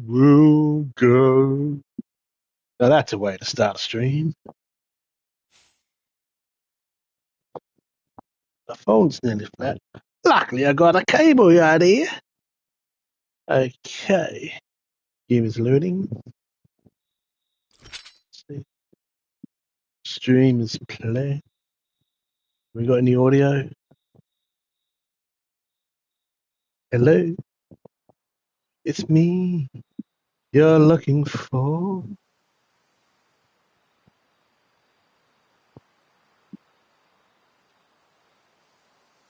will go. Now that's a way to start a stream. The phone's nearly flat. Luckily, I got a cable out here. Okay. Game is loading. Let's see. Stream is playing. We got any audio? Hello? It's me. You're looking for?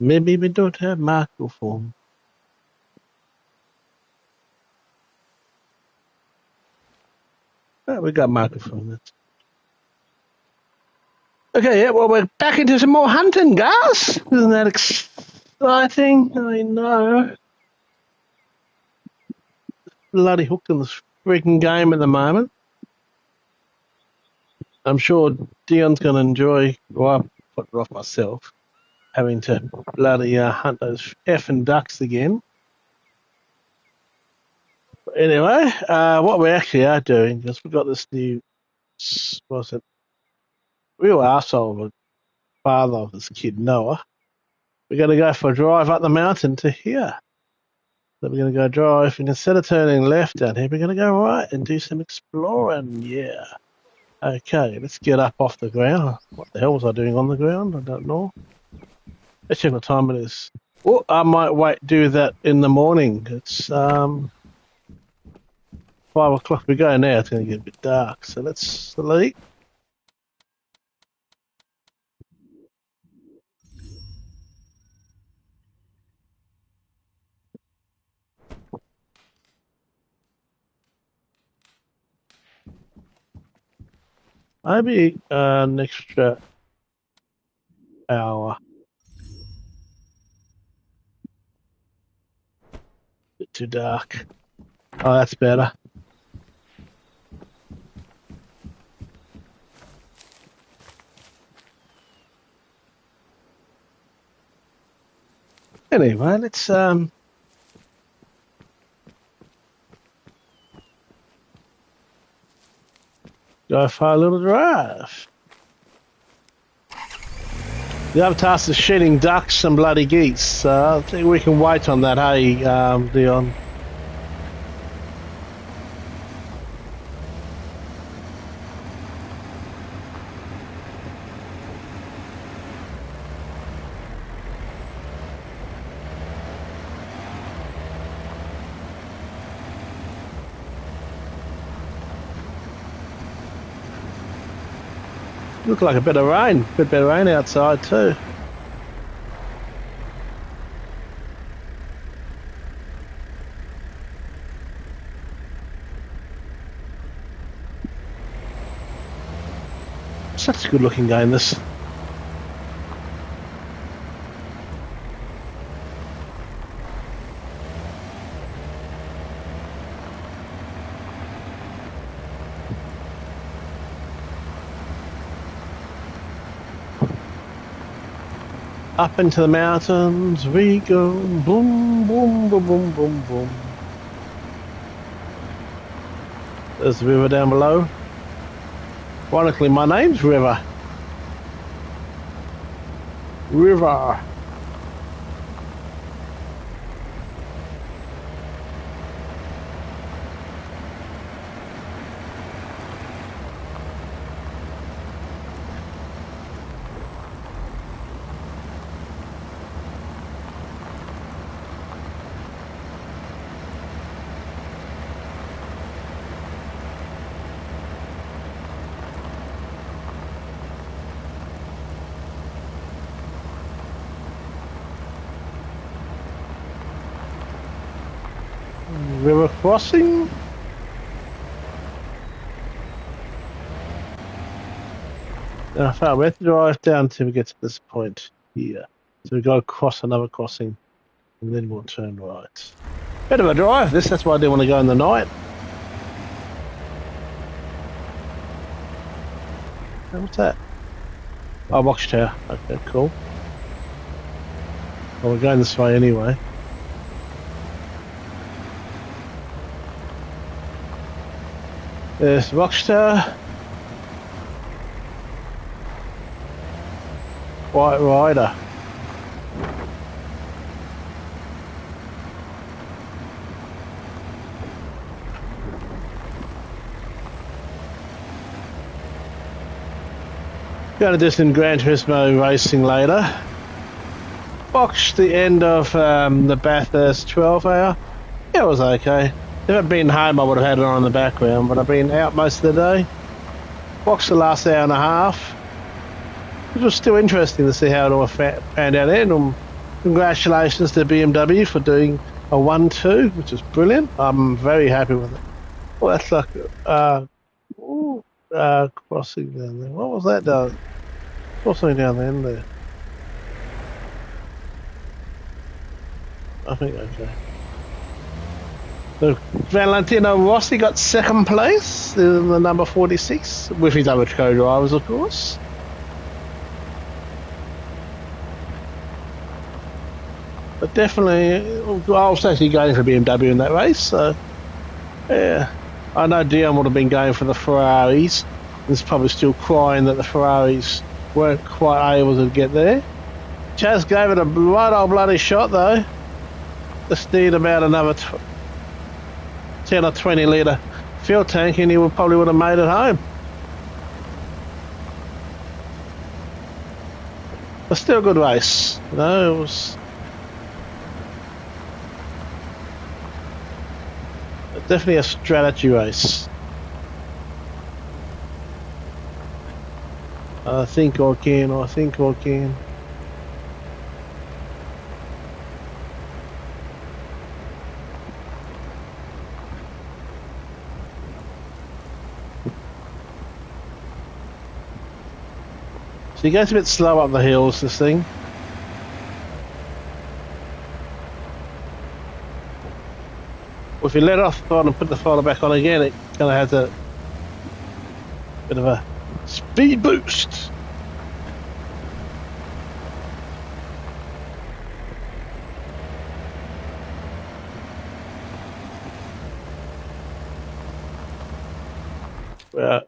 Maybe we don't have microphone. Oh, we got microphone. Okay, yeah, well, we're back into some more hunting, guys. Isn't that exciting? I know. Bloody hooked on this freaking game at the moment. I'm sure Dion's going to enjoy, well, I put it off myself, having to bloody hunt those effing ducks again. But anyway, what we actually are doing is we've got this new, what's it, real arsehole of a father of this kid, Noah. We're going to go for a drive up the mountain to here. So we're going to go drive, and instead of turning left down here, we're going to go right and do some exploring. Yeah. Okay, let's get up off the ground. What the hell was I doing on the ground? I don't know. Let's check what time it is. Oh, I might do that in the morning. It's 5 o'clock. We go now. It's going to get a bit dark. So let's sleep. Maybe an extra hour. Bit too dark. Oh, that's better. Anyway, let's go for a little drive. The other task is shooting ducks and bloody geese. I think we can wait on that, hey, Dion? Look like a bit of rain. Bit of rain outside too. Such a good looking game, this. Up into the mountains we go. Boom, boom, boom, boom, boom, boom. There's the river down below. Ironically, my name's River. River. River crossing. Now, we have to drive down till we get to this point here. So we got to cross another crossing, and then we'll turn right. Bit of a drive, this. That's why I didn't want to go in the night. Oh, what's that? Oh, watchtower. Okay, cool. Well, we're going this way anyway. There's Rockstar, White Rider. Going to do some Gran Turismo racing later. Watched the end of the Bathurst 12 hour. It was okay. If I'd been home, I would have had it on in the background, but I've been out most of the day. Watched the last hour and a half. It was still interesting to see how it all panned out there. And congratulations to BMW for doing a 1-2, which is brilliant. I'm very happy with it. Well, that's like crossing down there. What was that doing? Crossing down the end there. I think okay. So Valentino Rossi got second place in the number 46 with his other co-drivers, of course. But definitely, I was actually going for BMW in that race, so yeah. I know Dion would have been going for the Ferraris. He's probably still crying that the Ferraris weren't quite able to get there. Chaz gave it a right old bloody shot though. Just need about another 10 or 20 litre fuel tank and he probably would have made it home. But still a good race. You know, it was definitely a strategy race. I think I can. So he goes a bit slow up the hills, this thing. Well, if you let off the throttle and put the throttle back on again, it kind of has a bit of a speed boost.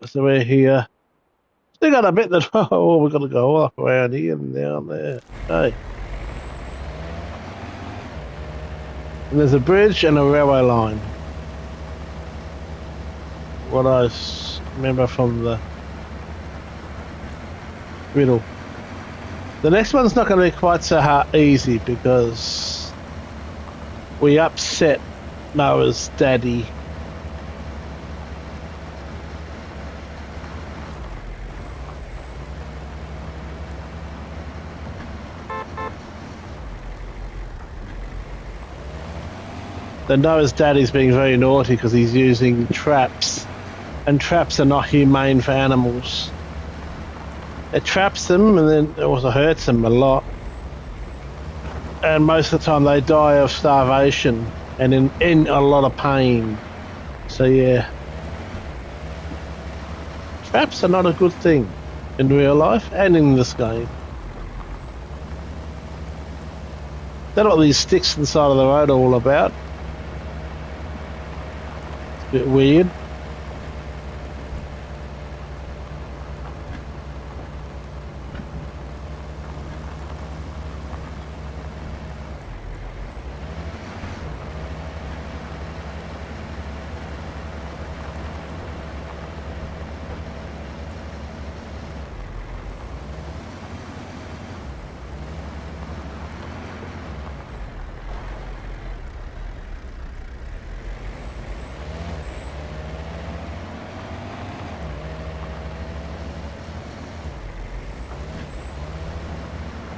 So we're here. Still got a bit that, oh, we've got to go up around here and down there. Okay. And there's a bridge and a railway line. What I remember from the riddle. The next one's not going to be quite so easy because we upset Noah's daddy. The Noah's daddy's being very naughty because he's using traps, and traps are not humane for animals. It traps them and then it also hurts them a lot, and most of the time they die of starvation and in a lot of pain. So yeah, traps are not a good thing in real life and in this game. That's what these sticks inside of the road are all about. Bit weird.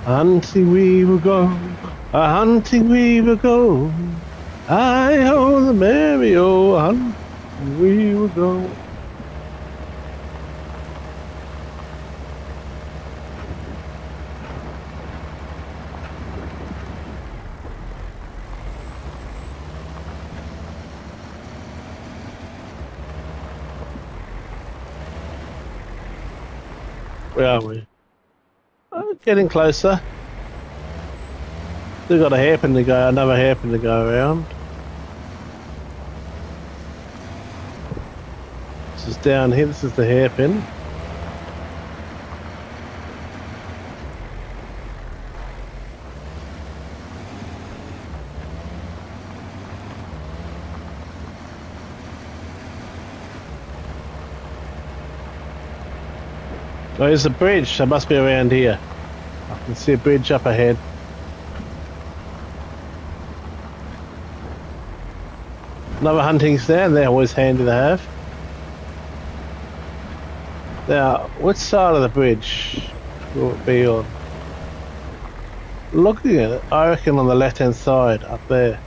Hunting we will go, hunting we will go. I-ho the merry-o, hunting we will go. Where are we? Getting closer. Still got a hairpin to go, another hairpin to go around. This is down here. This is the hairpin. Oh, there's a bridge. That must be around here. I can see a bridge up ahead. Another hunting stand. They're always handy to have. Now, which side of the bridge will it be on? Looking at it, I reckon on the left-hand side, up there.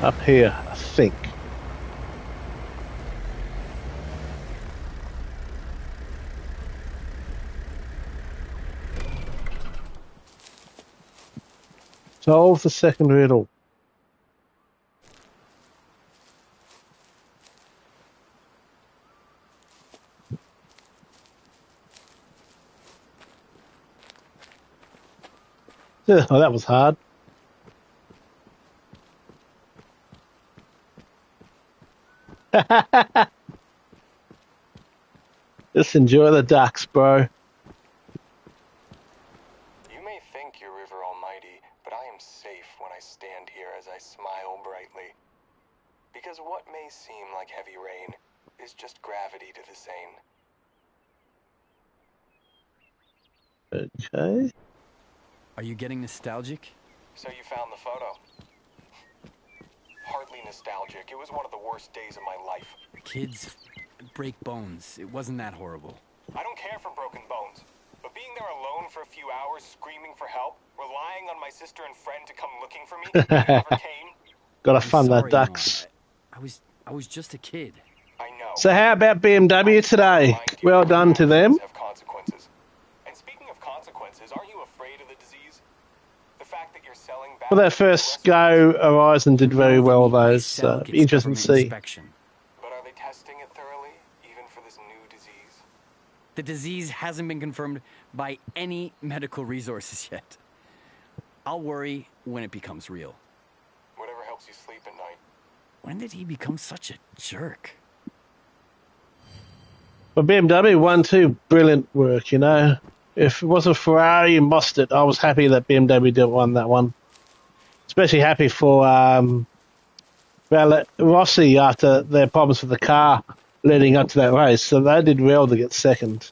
Up here, I think. Solve the second riddle. Oh, that was hard. Just enjoy the ducks, bro. You may think you're River Almighty, but I am safe when I stand here as I smile brightly. Because what may seem like heavy rain is just gravity to the Seine. Okay. Are you getting nostalgic? So you found the photo. Hardly nostalgic. It was one of the worst days of my life. Kids break bones. It wasn't that horrible. I don't care for broken bones. But being there alone for a few hours, screaming for help, relying on my sister and friend to come looking for me, and they never came. Gotta fund the Sorry, ducks. Noah. I was just a kid. I know. So how about BMW today? Well done to them. Have consequences. And speaking of consequences, aren't you afraid of the disease? The fact that you're selling back. For their first go, Horizon did very well, though. So interesting to see. But are they testing it thoroughly, even for this new disease? The disease hasn't been confirmed by any medical resources yet. I'll worry when it becomes real. Whatever helps you sleep at night. When did he become such a jerk? But BMW won too. Brilliant work, you know. If it wasn't Ferrari and Mustard, I was happy that BMW did won that one. Especially happy for Rossi after their problems with the car leading up to that race. So they did well to get second.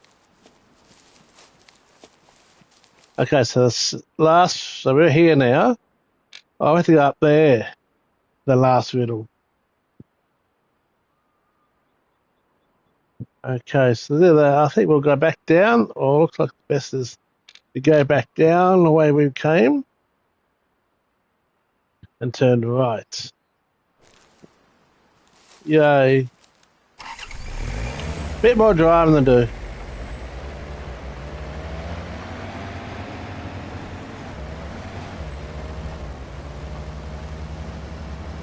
Okay, so so we're here now. I have to go up there. The last riddle. Okay, so there, I think we'll go back down, or looks like the best is to go back down the way we came and turn right. Yay. Bit more driving to do.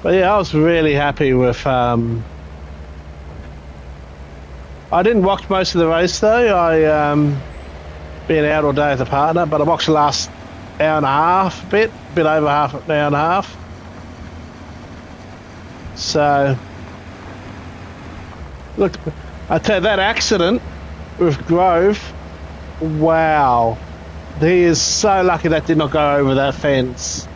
But yeah, I was really happy with I didn't watch most of the race though. I been out all day with a partner, but I watched the last hour and a half, a bit over half an hour and a half. So, look, I tell you, that accident with Grove, wow, he is so lucky that did not go over that fence.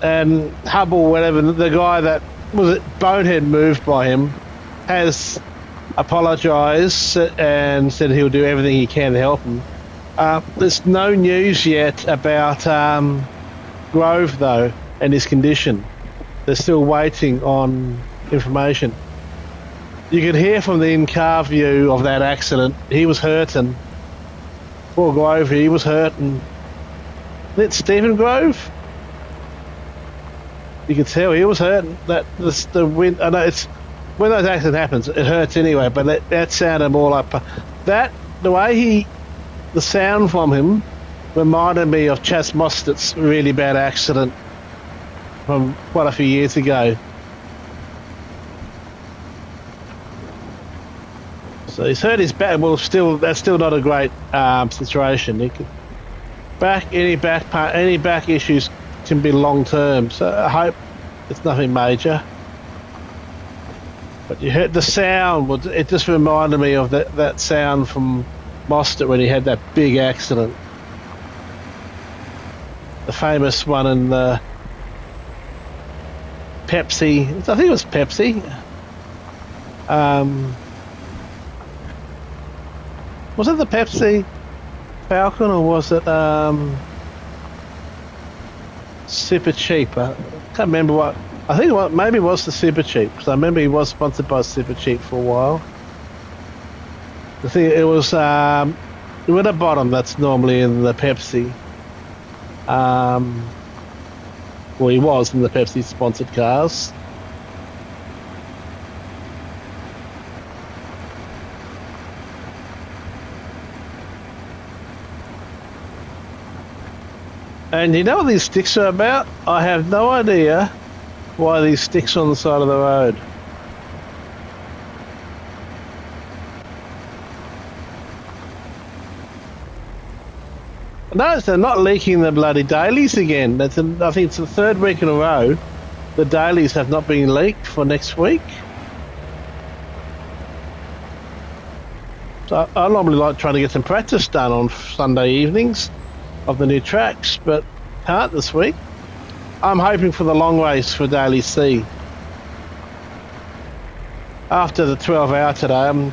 And Hubble, whatever, the guy that was it Bonehead moved by him, has apologised and said he'll do everything he can to help him. There's no news yet about Grove though and his condition. They're still waiting on information. You could hear from the in-car view of that accident, he was hurting. Poor Grove, he was hurting. Is it Stephen Grove? You could tell he was hurting. That the wind. I know it's when those accidents happens, it hurts anyway. But that sounded more like that. The way the sound from him reminded me of Chas Mostert's really bad accident from quite a few years ago. So he's hurt his back. Well, that's still not a great situation. He could any back issues can be long term. So I hope it's nothing major. But you heard the sound. It just reminded me of that sound from Mostert when he had that big accident. The famous one in the Pepsi. I think it was Pepsi. Was it the Pepsi Falcon or was it Super Cheap? I can't remember what. I think maybe it was the Super Cheap because I remember he was sponsored by Super Cheap for a while. I think it was with a bottom that's normally in the Pepsi. Well, he was in the Pepsi sponsored cars. And you know what these sticks are about? I have no idea why these sticks are on the side of the road. Notice they're not leaking the bloody dailies again. I think it's the third week in a row the dailies have not been leaked for next week. So I normally like trying to get some practice done on Sunday evenings of the new tracks, but can't this week. I'm hoping for the long race for Daily C. After the 12-hour today,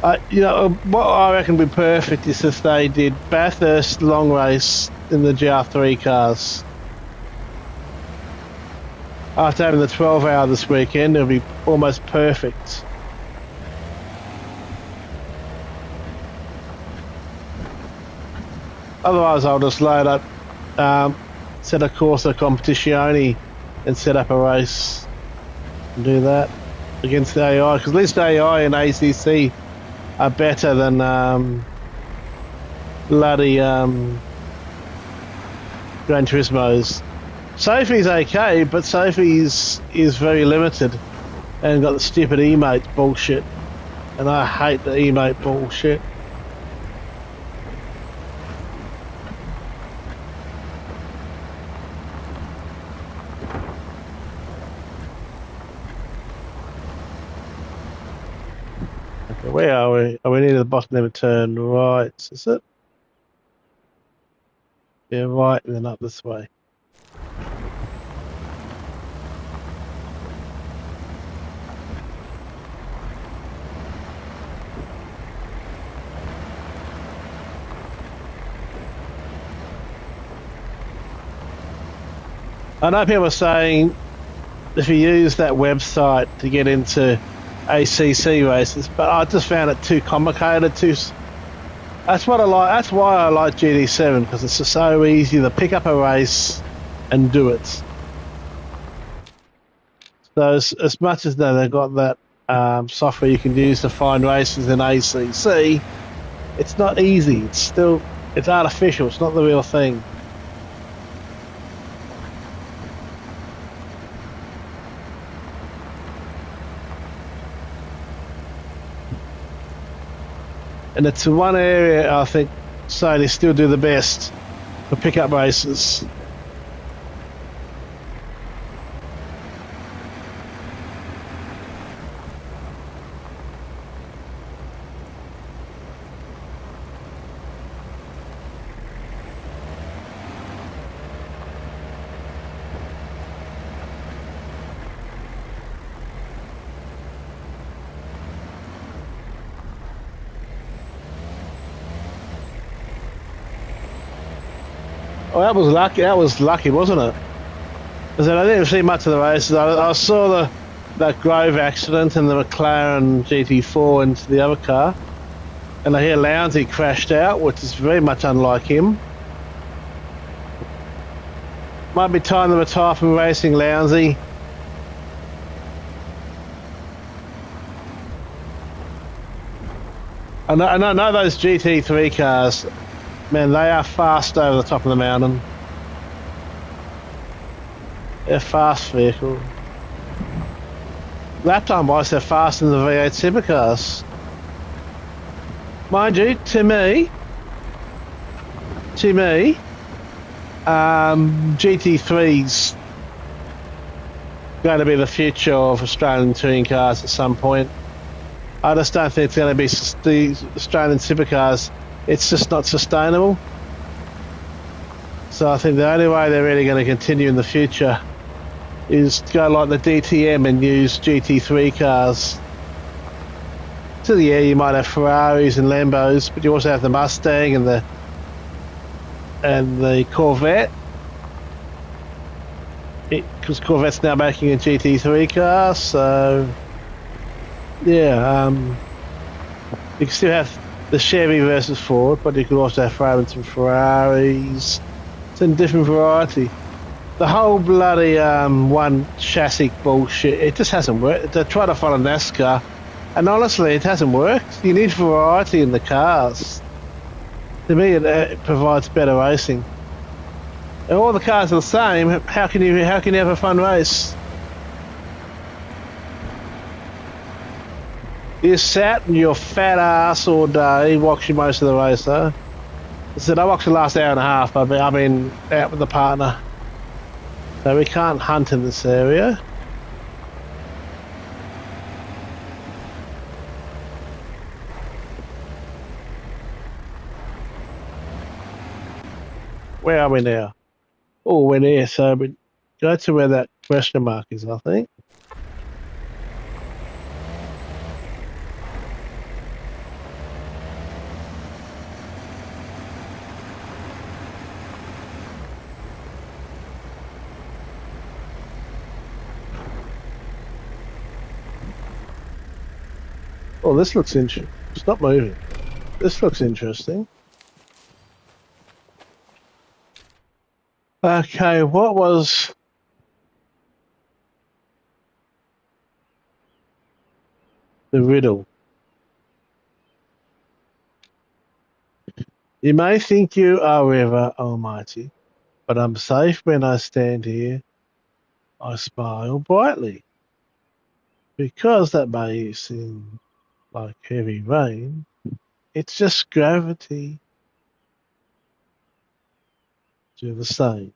what I reckon would be perfect is if they did Bathurst long race in the GR3 cars. After having the 12-hour this weekend, it'll be almost perfect. Otherwise, I'll just load up, set a Corsa Competizione and set up a race and do that against the AI, because at least AI and ACC are better than bloody Gran Turismo's. Sophie's okay, but Sophie's is very limited and got the stupid E-mate bullshit, and I hate the E-mate bullshit. Okay, where are we? Are we near the bottom of a turn? Right, is it? Yeah, right, and then up this way. I know people are saying if you use that website to get into ACC races, but I just found it too complicated. That's what I like. That's why I like GT7, because it's just so easy to pick up a race and do it. So as much as they've got that software you can use to find races in ACC, it's not easy. It's artificial. It's not the real thing. And it's one area I think Sony still do the best for pickup races. Oh, that was lucky. That was lucky, wasn't it? Because I didn't see much of the races. I saw that Grove accident and the McLaren GT4 into the other car, and I hear Lounsey crashed out, which is very much unlike him. Might be time to retire from racing, Lounsey. I know those GT3 cars. Man, they are fast over the top of the mountain. They're fast vehicles. Lap time wise, they're faster than the V8 supercars. mind you, to me, GT3's going to be the future of Australian touring cars at some point. I just don't think it's going to be the Australian supercars. It's just not sustainable. So I think the only way they're really going to continue in the future is to go like the DTM and use GT3 cars. So yeah, you might have Ferraris and Lambos, but you also have the Mustang and the Corvette. Because Corvette's now making a GT3 car, so yeah, you can still have the Chevy versus Ford, but you could also have Ferraris and Ferraris. It's a different variety. The whole bloody one chassis bullshit, it just hasn't worked. They try to follow NASCAR, and honestly, it hasn't worked. You need variety in the cars. To me, it provides better racing. And all the cars are the same. How can you have a fun race? You sat in your fat ass all day watching most of the race, though. I said I watched the last hour and a half. I've been out with a partner, so we can't hunt in this area. Where are we now? Oh, we're there. So we go to where that question mark is, I think. Oh, this looks interesting. Stop moving. This looks interesting. Okay, what was the riddle? You may think you are ever almighty, but I'm safe when I stand here. I smile brightly, because that may seem like heavy rain. It's just gravity. Do the same.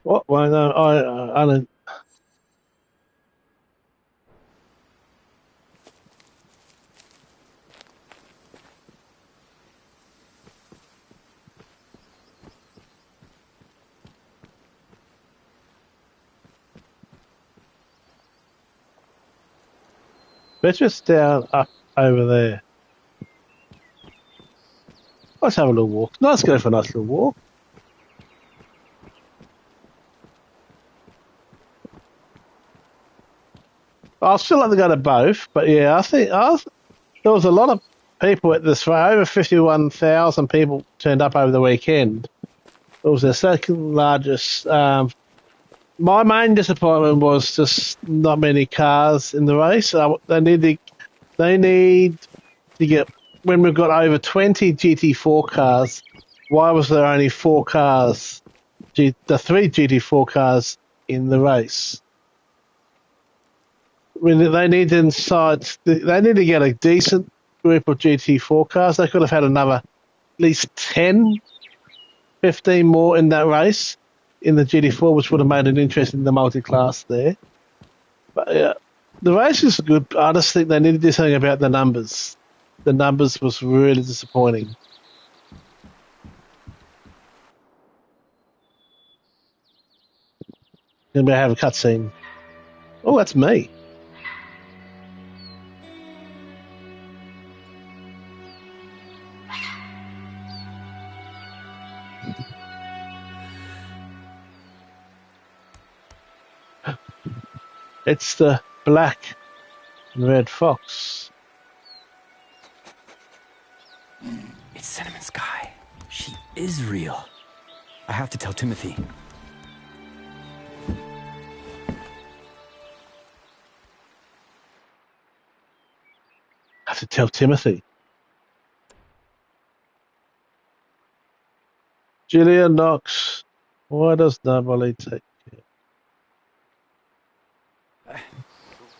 What? Well, no, I don't. Let's just down up over there. Let's have a little walk. Let's go for a nice little walk. I'll still like to go to both, but yeah, I think there was a lot of people at this. Over 51,000 people turned up over the weekend. It was the second largest. My main disappointment was just not many cars in the race. They need to get, when we've got over 20 GT4 cars. Why was there only 4 cars? The 3 GT4 cars in the race. They need to get a decent group of GT4 cars. They could have had another at least 10, 15 more in that race in the GT4, which would have made it interesting in the multi-class there. But yeah, the race is good. I just think they need to do something about the numbers. The numbers was really disappointing. Then we have a cutscene. Oh, that's me. It's the black and red fox. It's Cinnamon Sky. She is real. I have to tell Timothy. I have to tell Timothy. Julia Knox. Why does nobody take care?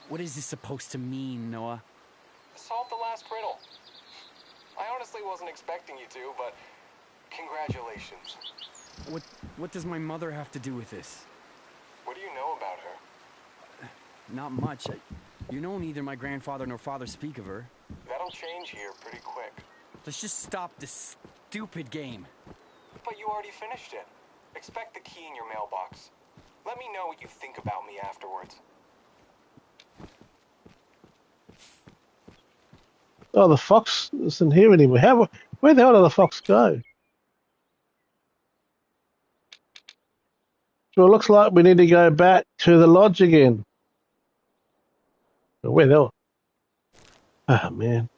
What is this supposed to mean, Noah? Solve the last riddle. I honestly wasn't expecting you to, but congratulations. What does my mother have to do with this? What do you know about her? Not much. You know neither my grandfather nor father speak of her. That'll change here pretty quick. Let's just stop this stupid game. But you already finished it. Expect the key in your mailbox. Let me know what you think about me afterwards. Oh, the fox isn't here anymore. Where the hell did the fox go? So it looks like we need to go back to the lodge again. Where the hell? Oh, man.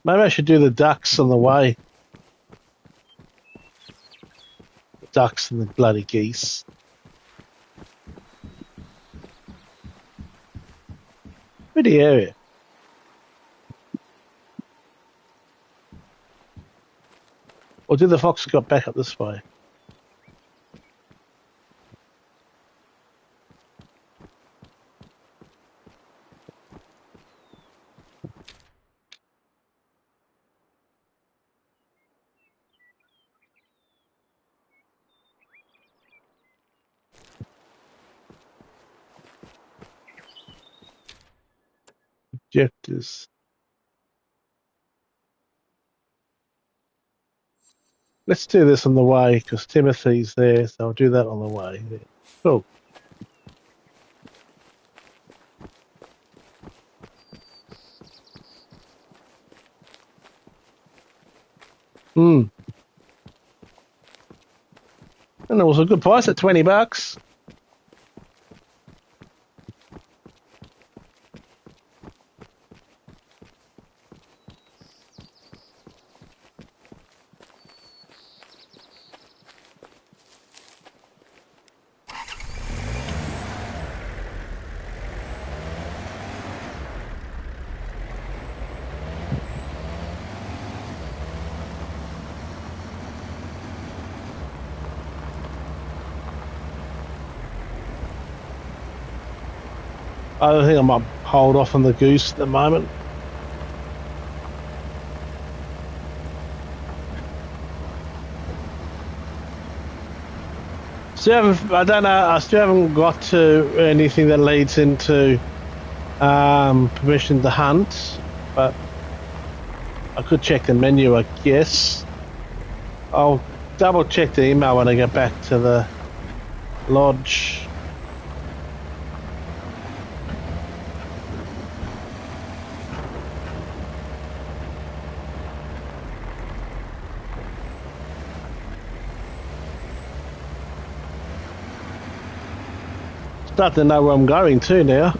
Maybe I should do the ducks on the way. The ducks and the bloody geese. Pretty area. Or did the fox go back up this way? Objectives. Let's do this on the way because Timothy's there, so I'll do that on the way. Yeah. Cool. And it was a good price at $20. I think I might hold off on the goose at the moment. I don't know. I still haven't got to anything that leads into permission to hunt, but I could check the menu, I guess. I'll double check the email when I get back to the lodge. Start to know where I'm going to now.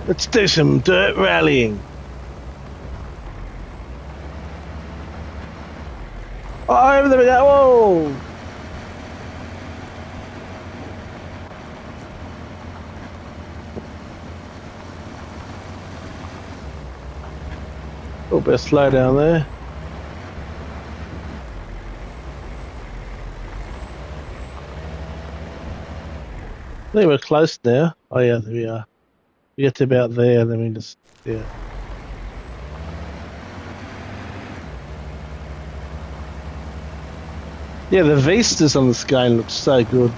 Let's do some dirt rallying. Oh, there we go. Whoa! A little bit slow down there. I think we're close now. Oh yeah, there we are. We get to about there, then we just, yeah. Yeah, the vistas on the scale look so good.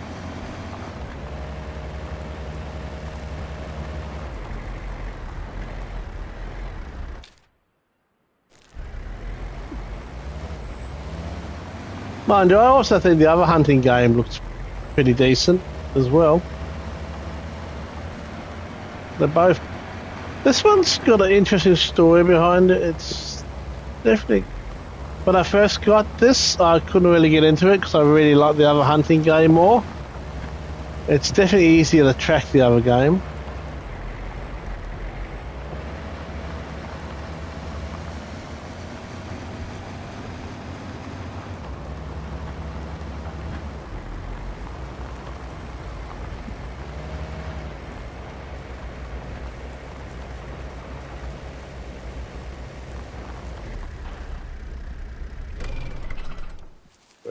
Mind you, I also think the other hunting game looks pretty decent as well. They're both. This one's got an interesting story behind it. It's definitely. When I first got this, I couldn't really get into it because I really like the other hunting game more. It's definitely easier to track the other game.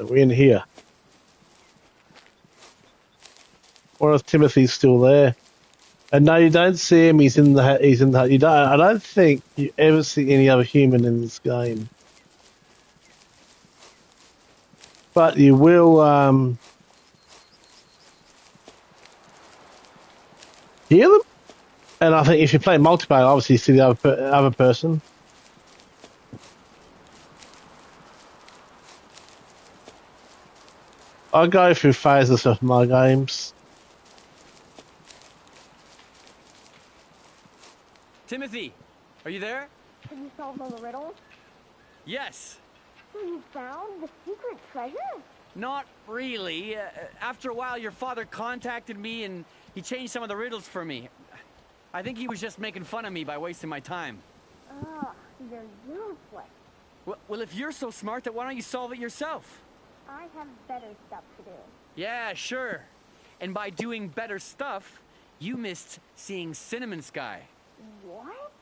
We're in here. Or if Timothy's still there. And no, you don't see him. He's in the. He's in the. You don't. I don't think you ever see any other human in this game. But you will hear them. And I think if you play multiplayer, obviously you see the other person. I go through phases of my games. Timothy, are you there? Have you solved all the riddles? Yes. So you found the secret treasure? Not really. After a while, your father contacted me and he changed some of the riddles for me. I think he was just making fun of me by wasting my time. Ah, you're useless. Well, if you're so smart, then why don't you solve it yourself? I have better stuff to do. Yeah, sure. And by doing better stuff, you missed seeing Cinnamon Sky. What?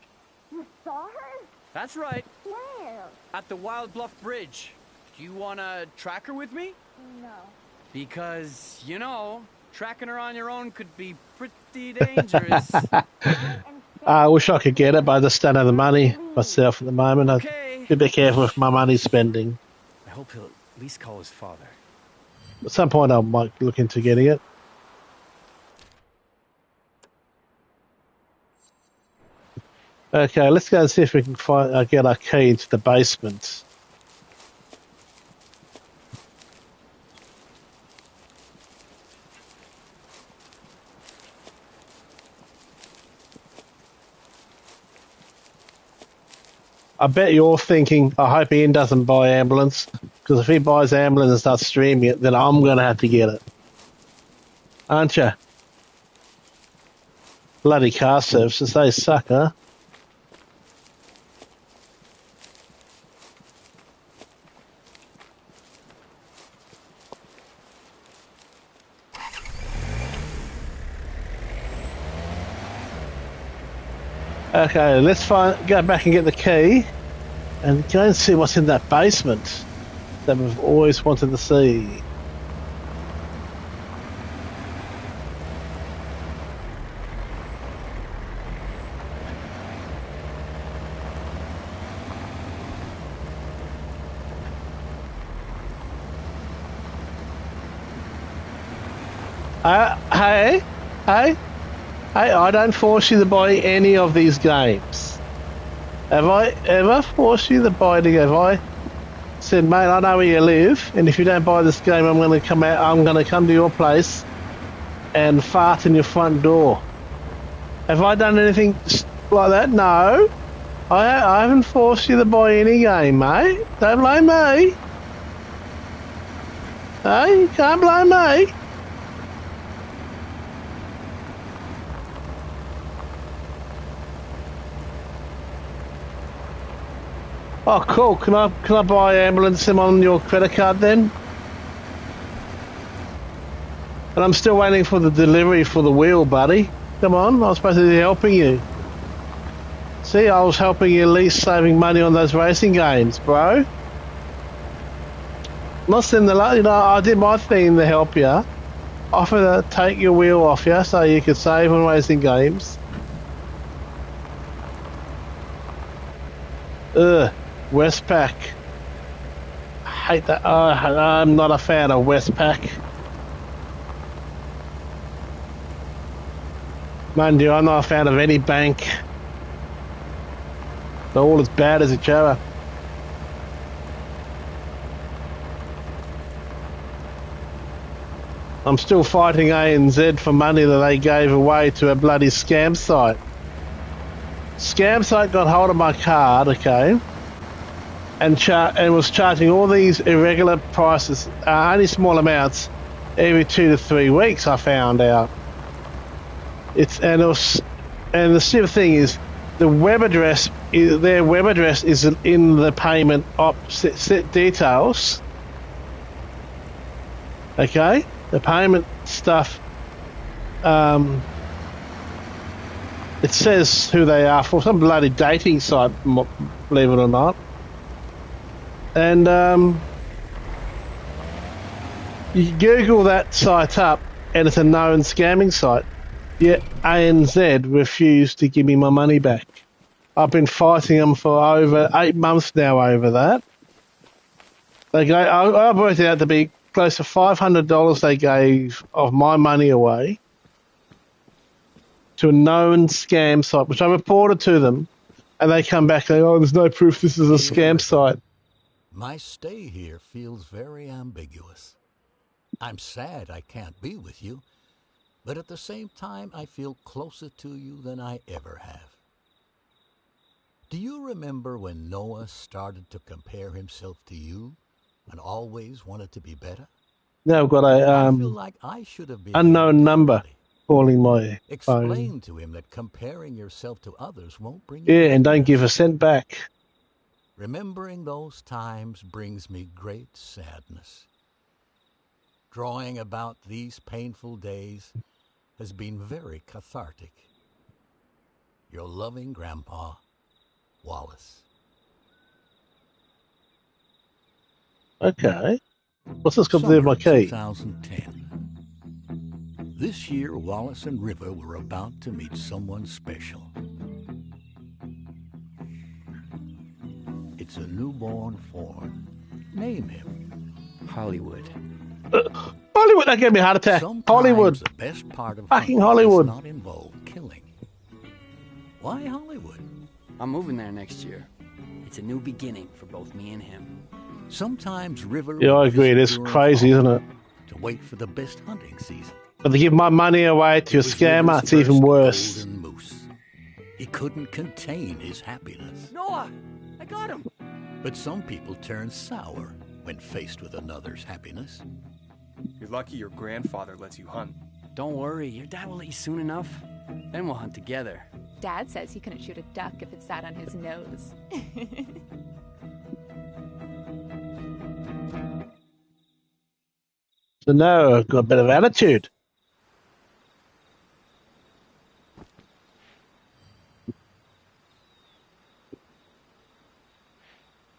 You saw her? That's right. Where? At the Wild Bluff Bridge. Do you want to track her with me? No. Because, you know, tracking her on your own could be pretty dangerous. I wish I could get it, but I just don't have the money myself at the moment. Okay. I have to be careful with my money spending. I hope he'll at least call his father. At some point I might look into getting it. Okay, let's go and see if we can find get our key into the basement. I bet you're thinking, I hope Ian doesn't buy ambulance, because if he buys ambulance and starts streaming it, then I'm going to have to get it. Aren't you? Bloody car services, they suck, huh? Okay, let's go back and get the key and go and see what's in that basement that we've always wanted to see. Hey, I don't force you to buy any of these games. Have I ever forced you to buy the game? Have I said, mate, I know where you live, and if you don't buy this game, I'm going to come to your place and fart in your front door. Have I done anything like that? No. I haven't forced you to buy any game, mate. Don't blame me. Hey, you can't blame me. Oh, cool. Can I buy ambulance on your credit card then? And I'm still waiting for the delivery for the wheel, buddy. Come on, I was supposed to be helping you. See, I was helping you at least saving money on those racing games, bro. Not in the I did my thing to help you. Offer to take your wheel off you so you could save on racing games. Ugh. Westpac. I hate that. I'm not a fan of Westpac. Mind you, I'm not a fan of any bank. They're all as bad as each other. I'm still fighting ANZ for money that they gave away to a bloody scam site. Scam site got hold of my card, okay, and was charging all these irregular prices, only small amounts, every 2 to 3 weeks. I found out. And the stupid thing is, their web address is in the payment set details. Okay, the payment stuff. It says who they are for, some bloody dating site, believe it or not. And you Google that site up, and it's a known scamming site. Yet ANZ refused to give me my money back. I've been fighting them for over 8 months now over that. I've worked it out to be close to $500 they gave of my money away to a known scam site, which I reported to them, and they come back and oh, there's no proof this is a scam site. My stay here feels very ambiguous. I'm sad I can't be with you, but at the same time I feel closer to you than I ever have. Do you remember when Noah started to compare himself to you and always wanted to be better? Now I've got a I feel like I should have been unknown number calling my phone. Explain to him that comparing yourself to others won't bring you and don't give a cent back. Remembering those times brings me great sadness. Drawing about these painful days has been very cathartic. Your loving Grandpa, Wallace. Okay. What's this got to do with my key? 2010. This year, Wallace and River were about to meet someone special. It's a newborn fawn. Name him. Hollywood. Hollywood, that gave me a heart attack. Sometimes Hollywood. the best part of Fucking hunting Hollywood. does not involve killing. Why Hollywood? I'm moving there next year. It's a new beginning for both me and him. Sometimes River. Yeah, I agree. It is crazy, isn't it? To wait for the best hunting season. But to give my money away to a scammer, it's even worse. Golden moose. He couldn't contain his happiness. Noah, I got him. But some people turn sour when faced with another's happiness. You're lucky your grandfather lets you hunt. Don't worry, your dad will let you soon enough. Then we'll hunt together. Dad says he couldn't shoot a duck if it sat on his nose. So now I've got a bit of attitude.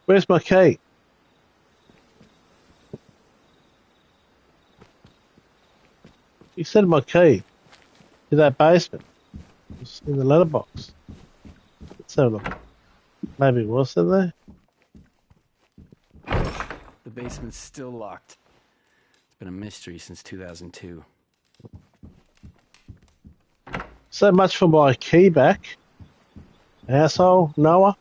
Where's my key? You said my key to that basement. It's in the letterbox. Let's have a look. Maybe it was in there. The basement's still locked. It's been a mystery since 2002. So much for my key back. Asshole, Noah.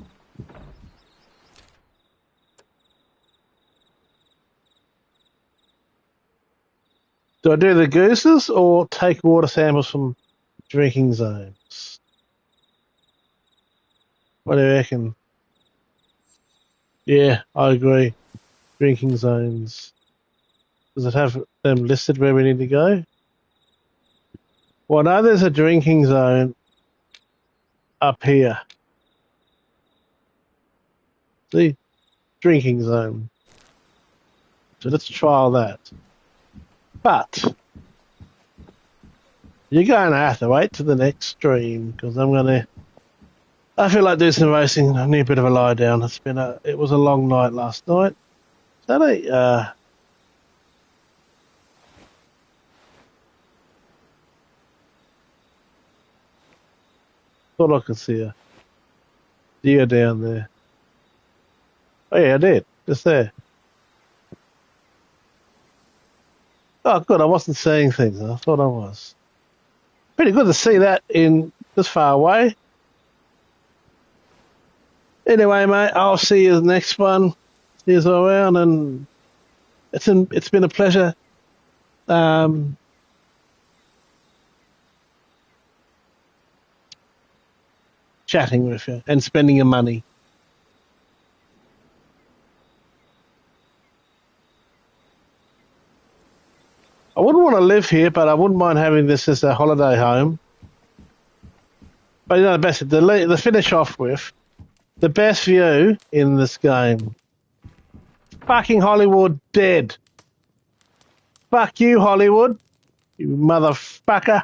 Do I do the gooses or take water samples from drinking zones? What do you reckon? Yeah, I agree. Drinking zones. Does it have them listed where we need to go? Well, I know there's a drinking zone up here. See? Drinking zone. So let's trial that. But you're going to have to wait to the next stream because I feel like doing some racing. I need a bit of a lie down. It was a long night last night. So thought I could see a deer down there. Oh yeah, I did. Just there. Oh, good. I wasn't seeing things. I thought I was. Pretty good to see that in this far away. Anyway, mate, I'll see you the next one. See you around, and it's been a pleasure chatting with you and spending your money. I wouldn't want to live here, but I wouldn't mind having this as a holiday home. But you know, the best to finish off with the best view in this game. Fucking Hollywood dead. Fuck you, Hollywood. You motherfucker.